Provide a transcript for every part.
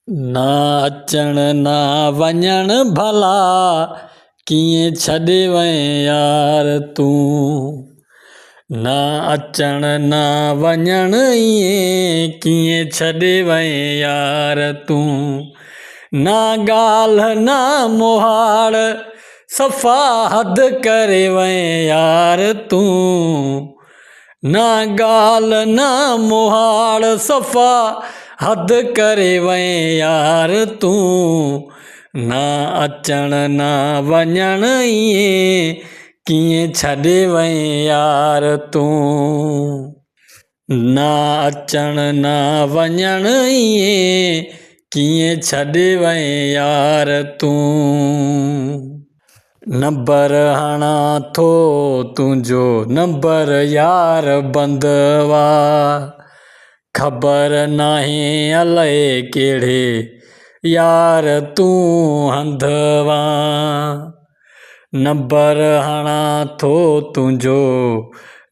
ना अचण ना वञण भला कीअं छॾे वएं यार तूं। ना अचण ना वञण इएं कीअं छॾे वएं यार तूं। ना ॻाल्हि ना मोहाड़ सफ़ा हद करे वएं यार तूं। ना ॻाल्हि ना मोहाड़ सफ़ा हद करे वएं यार तूं। ना अचण ना वञण इएं कीअं छॾे वएं यार तूं। ना अचण ना वञण इएं कीअं छॾे वएं यार तूं। नंबर हणा थो तुंहिंजो नंबर यार बंदवा, ख़बर नाहे अलाए कहिड़े यार तूं हंधवा। नंबर हणा थो तुंहिंजो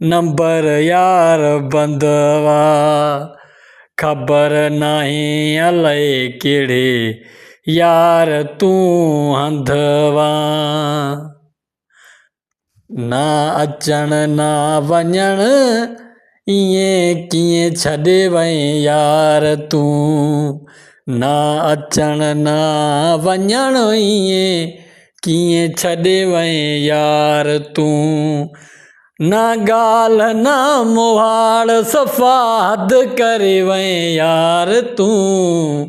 नंबर यार बंदवा, ख़बर नाहे अलाए कहिड़े यार तूं हंधवा। ना अचण ना वञण इएं कीअं छॾे वएं यार तूं। ना अचण ना वञण इएं कीअं छॾे वएं यार तूं। ना ॻाल्हि ना मोहाड़ सफ़ा हद करे वएं यार तूं।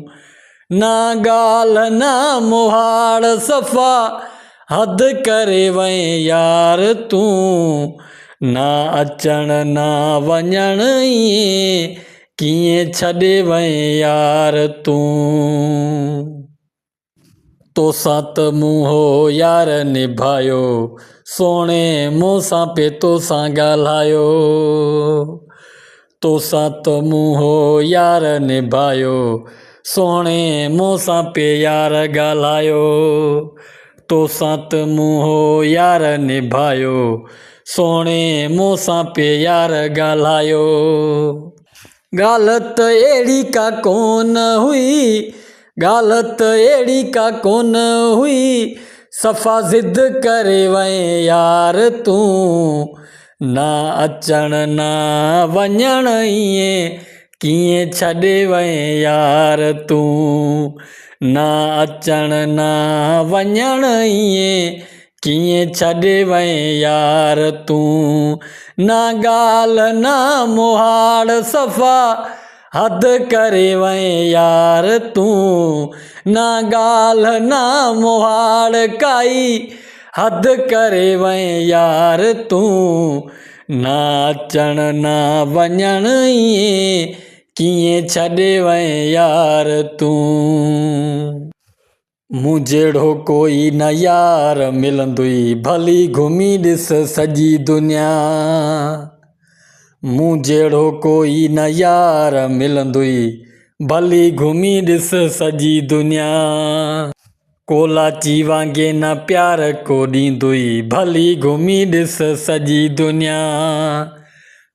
ना ॻाल्हि ना मोहाड़ सफ़ा हद करे वएं यार तूं। ना अचण ना वञण इएं कीअं छॾे वएं यार तूं। तोसां त मुंहुं यार निभायो, सोणे मूंसां पे तोसां ॻाल्हायो। तोसां त मुंहुं यार निभायो, सोणे मूंसां पे यार ॻाल्हायो। तोसां त मुंहुं यार निभायो, सोणे मूंसां पे यार ॻाल्हायो। ॻाल्हि त अहिड़ी का कोन हुई, ॻाल्हि त अहिड़ी का कोन हुई, सफ़ा ज़िद करे वएं यार तूं। ना अचण ना वञण इएं कीअं छॾे वएं यार तूं। ना अचण ना वञण इएं कीअं छॾे वएं यार तूं। ना ॻाल्हि ना मोहाड़ सफ़ा हद करे वएं यार तूं। ना ॻाल्हि ना मोहाड़ काई हद करे वएं यार तूं। ना अचण ना वञण इएं कीअं छॾे वएं यार तूं। मूं जहिड़ो कोई न यार मिलंदुई, भली घुमी ॾिस सॼी दुनिया। मूं जहिड़ो कोई न यार मिलंदुई, भली घुमी ॾिस सॼी दुनिया। कोलाची वांगुरु न प्यार को ॾींदुई, भली घुमी ॾिस सॼी दुनिया।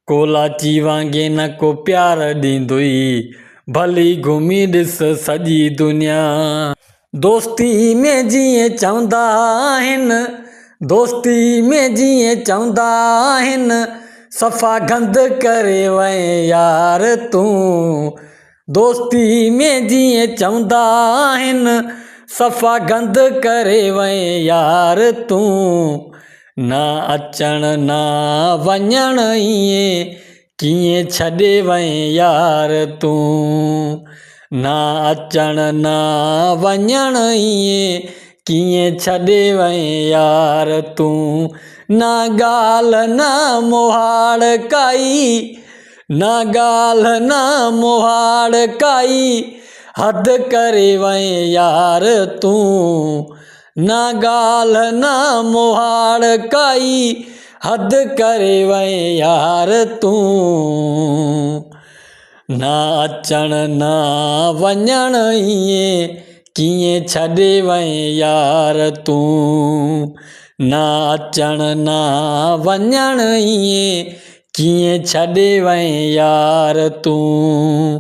कोलाची वांगुरु न को प्यार ॾींदुई, भली घुमी ॾिस सॼी दुनिया। दोस्ती में जीअं चवंदा आहिनि, दोस्ती में जीअं चवंदा आहिनि, सफ़ा गंद करे वएं यार तूं। दोस्ती में जीअं चवंदा आहिनि, सफ़ा गंद करे वएं यार तूं। ना अचण ना वञण इएं कीअं छॾे वएं यार तूं। ना अचण ना वञण इएं कीअं छॾे वएं यार तूं। ना ॻाल्हि ना मोहाड़ काई, ना ॻाल्हि ना मोहाड़ काई हद करे वएं यार तूं। ना ॻाल्हि ना मोहाड़ काई हद करे वएं यार तूं। ना अचण ना वञण इएं कीअं छॾे वएं यार तूं। ना अचण ना वञण इएं कीअं छॾे वएं यार तूं।